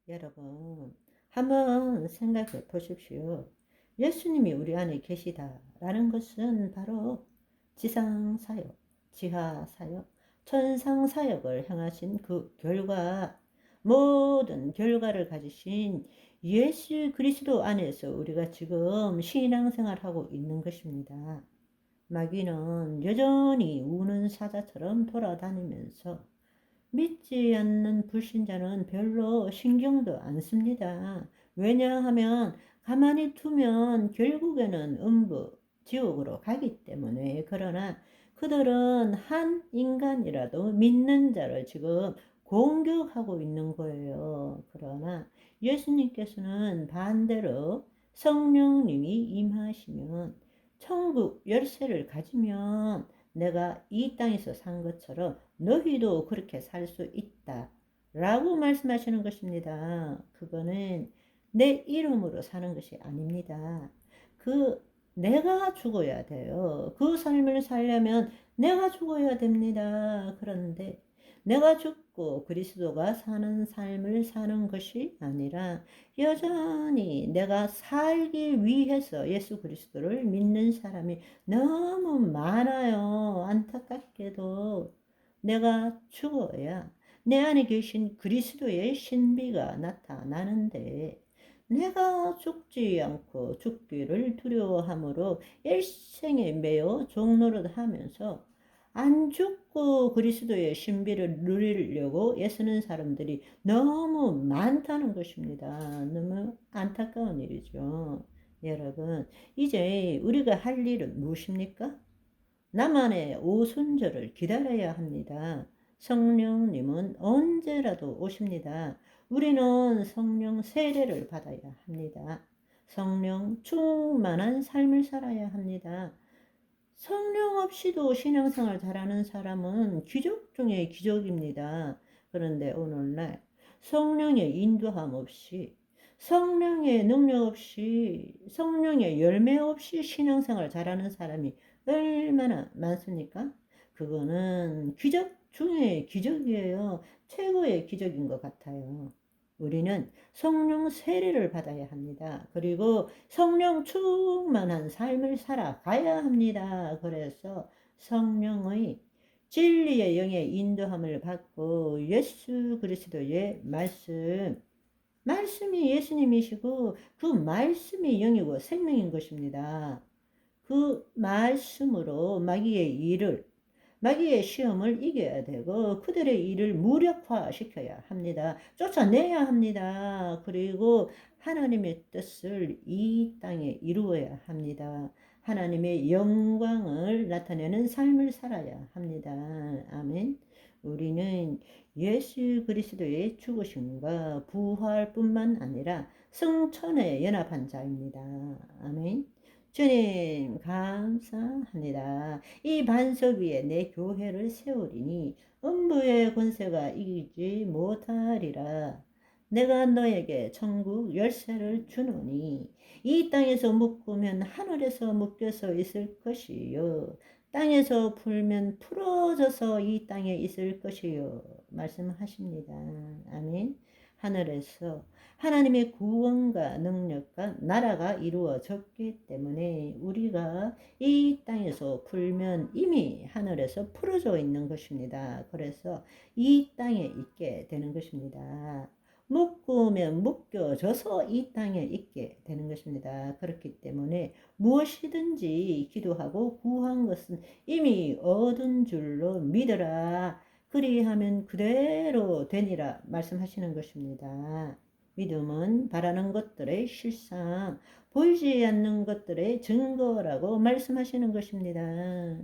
여러분, 한번 생각해 보십시오. 예수님이 우리 안에 계시다라는 것은 바로 지상사역, 지하사역, 천상사역을 행하신 그 결과, 모든 결과를 가지신 예수 그리스도 안에서 우리가 지금 신앙생활하고 있는 것입니다. 마귀는 여전히 우는 사자처럼 돌아다니면서 믿지 않는 불신자는 별로 신경도 안 씁니다. 왜냐하면 가만히 두면 결국에는 음부, 지옥으로 가기 때문에. 그러나 그들은 한 인간이라도 믿는 자를 지금 공격하고 있는 거예요. 그러나 예수님께서는 반대로 성령님이 임하시면 천국 열쇠를 가지면 내가 이 땅에서 산 것처럼 너희도 그렇게 살 수 있다 라고 말씀하시는 것입니다. 그거는 내 이름으로 사는 것이 아닙니다. 내가 죽어야 돼요. 그 삶을 살려면 내가 죽어야 됩니다. 그런데 내가 죽고 그리스도가 사는 삶을 사는 것이 아니라 여전히 내가 살기 위해서 예수 그리스도를 믿는 사람이 너무 많아요. 안타깝게도 내가 죽어야 내 안에 계신 그리스도의 신비가 나타나는데, 내가 죽지 않고 죽기를 두려워함으로 일생에 매여 종노릇하면서 안 죽고 그리스도의 신비를 누리려고 애쓰는 사람들이 너무 많다는 것입니다. 너무 안타까운 일이죠. 여러분, 이제 우리가 할 일은 무엇입니까? 나만의 오순절을 기다려야 합니다. 성령님은 언제라도 오십니다. 우리는 성령 세례를 받아야 합니다. 성령 충만한 삶을 살아야 합니다. 성령 없이도 신앙생활 잘하는 사람은 기적 중에 기적입니다. 그런데 오늘날 성령의 인도함 없이, 성령의 능력 없이, 성령의 열매 없이 신앙생활 잘하는 사람이 얼마나 많습니까? 그거는 기적 중에 기적이에요. 최고의 기적인 것 같아요. 우리는 성령 세례를 받아야 합니다. 그리고 성령 충만한 삶을 살아가야 합니다. 그래서 성령의 진리의 영의 인도함을 받고 예수 그리스도의 말씀이 예수님이시고 그 말씀이 영이고 생명인 것입니다. 그 말씀으로 마귀의 시험을 이겨야 되고 그들의 일을 무력화시켜야 합니다. 쫓아내야 합니다. 그리고 하나님의 뜻을 이 땅에 이루어야 합니다. 하나님의 영광을 나타내는 삶을 살아야 합니다. 아멘. 우리는 예수 그리스도의 죽으심과 부활뿐만 아니라 승천에 연합한 자입니다. 아멘. 주님 감사합니다. 이 반석 위에 내 교회를 세우리니 음부의 권세가 이기지 못하리라. 내가 너에게 천국 열쇠를 주노니 이 땅에서 묶으면 하늘에서 묶여서 있을 것이요, 땅에서 풀면 풀어져서 이 땅에 있을 것이요 말씀하십니다. 아멘. 하늘에서 하나님의 구원과 능력과 나라가 이루어졌기 때문에 우리가 이 땅에서 풀면 이미 하늘에서 풀어져 있는 것입니다. 그래서 이 땅에 있게 되는 것입니다. 묶으면 묶여져서 이 땅에 있게 되는 것입니다. 그렇기 때문에 무엇이든지 기도하고 구한 것은 이미 얻은 줄로 믿으라. 그리하면 그대로 되니라 말씀하시는 것입니다. 믿음은 바라는 것들의 실상, 보이지 않는 것들의 증거라고 말씀하시는 것입니다.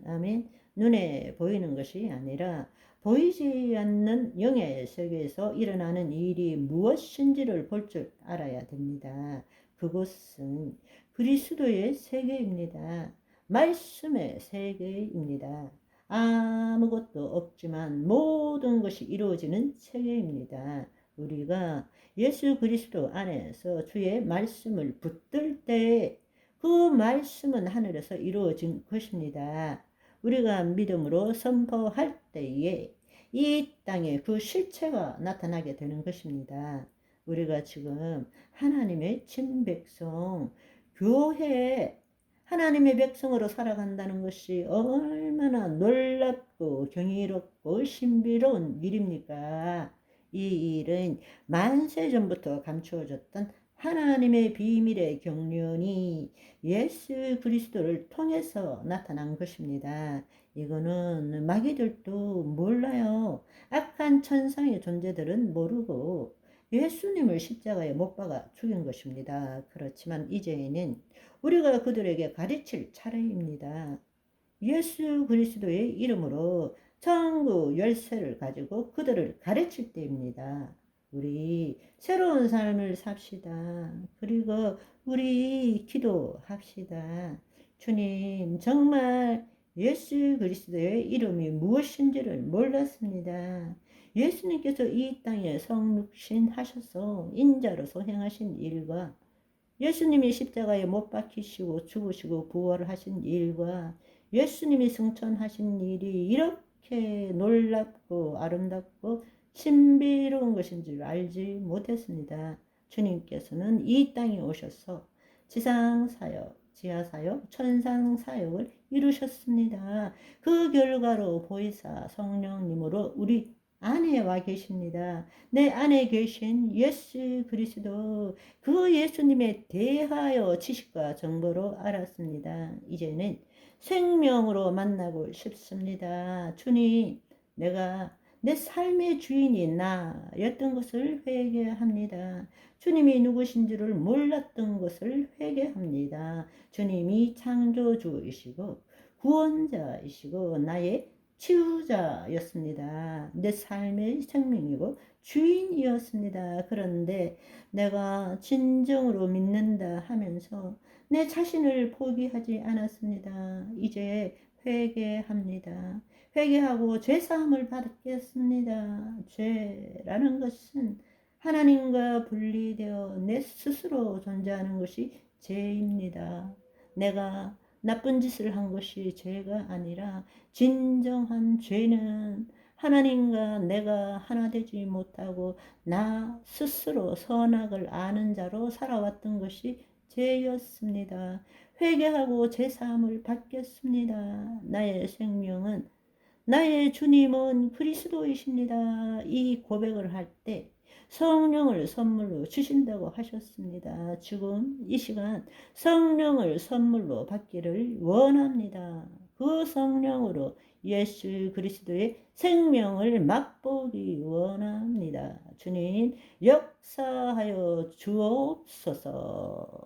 아멘. 눈에 보이는 것이 아니라 보이지 않는 영의 세계에서 일어나는 일이 무엇인지를 볼 줄 알아야 됩니다. 그곳은 그리스도의 세계입니다. 말씀의 세계입니다. 아무것도 없지만 모든 것이 이루어지는 세계입니다. 우리가 예수 그리스도 안에서 주의 말씀을 붙들 때 그 말씀은 하늘에서 이루어진 것입니다. 우리가 믿음으로 선포할 때에 이 땅에 그 실체가 나타나게 되는 것입니다. 우리가 지금 하나님의 친백성, 교회, 하나님의 백성으로 살아간다는 것이 얼마나 놀랍고 경이롭고 신비로운 일입니까? 이 일은 만세 전부터 감추어졌던 하나님의 비밀의 경륜이 예수 그리스도를 통해서 나타난 것입니다. 이거는 마귀들도 몰라요. 악한 천상의 존재들은 모르고 예수님을 십자가에 못 박아 죽인 것입니다. 그렇지만 이제는 우리가 그들에게 가르칠 차례입니다. 예수 그리스도의 이름으로 천국 열쇠를 가지고 그들을 가르칠 때입니다. 우리 새로운 삶을 삽시다. 그리고 우리 기도합시다. 주님, 정말 예수 그리스도의 이름이 무엇인지를 몰랐습니다. 예수님께서 이 땅에 성육신 하셔서 인자로서 행하신 일과 예수님이 십자가에 못 박히시고 죽으시고 부활하신 일과 예수님이 승천하신 일이 이렇게 놀랍고 아름답고 신비로운 것인 줄 알지 못했습니다. 주님께서는 이 땅에 오셔서 지상사역, 지하사역, 천상사역을 이루셨습니다. 그 결과로 보혜사 성령님으로 우리 안에 와 계십니다. 내 안에 계신 예수 그리스도, 그 예수님에 대하여 지식과 정보로 알았습니다. 이제는 생명으로 만나고 싶습니다. 주님, 내가 내 삶의 주인이 나였던 것을 회개합니다. 주님이 누구신지를 몰랐던 것을 회개합니다. 주님이 창조주이시고 구원자이시고 나의 치유자였습니다. 내 삶의 생명이고 주인이었습니다. 그런데 내가 진정으로 믿는다 하면서 내 자신을 포기하지 않았습니다. 이제 회개합니다. 회개하고 죄사함을 받겠습니다. 죄라는 것은 하나님과 분리되어 내 스스로 존재하는 것이 죄입니다. 내가 나쁜 짓을 한 것이 죄가 아니라 진정한 죄는 하나님과 내가 하나 되지 못하고 나 스스로 선악을 아는 자로 살아왔던 것이 죄였습니다. 회개하고 제사함을 받겠습니다. 나의 생명은 나의 주님은 그리스도이십니다. 이 고백을 할 때 성령을 선물로 주신다고 하셨습니다. 지금 이 시간 성령을 선물로 받기를 원합니다. 그 성령으로 예수 그리스도의 생명을 맛보기 원합니다. 주님 역사하여 주옵소서.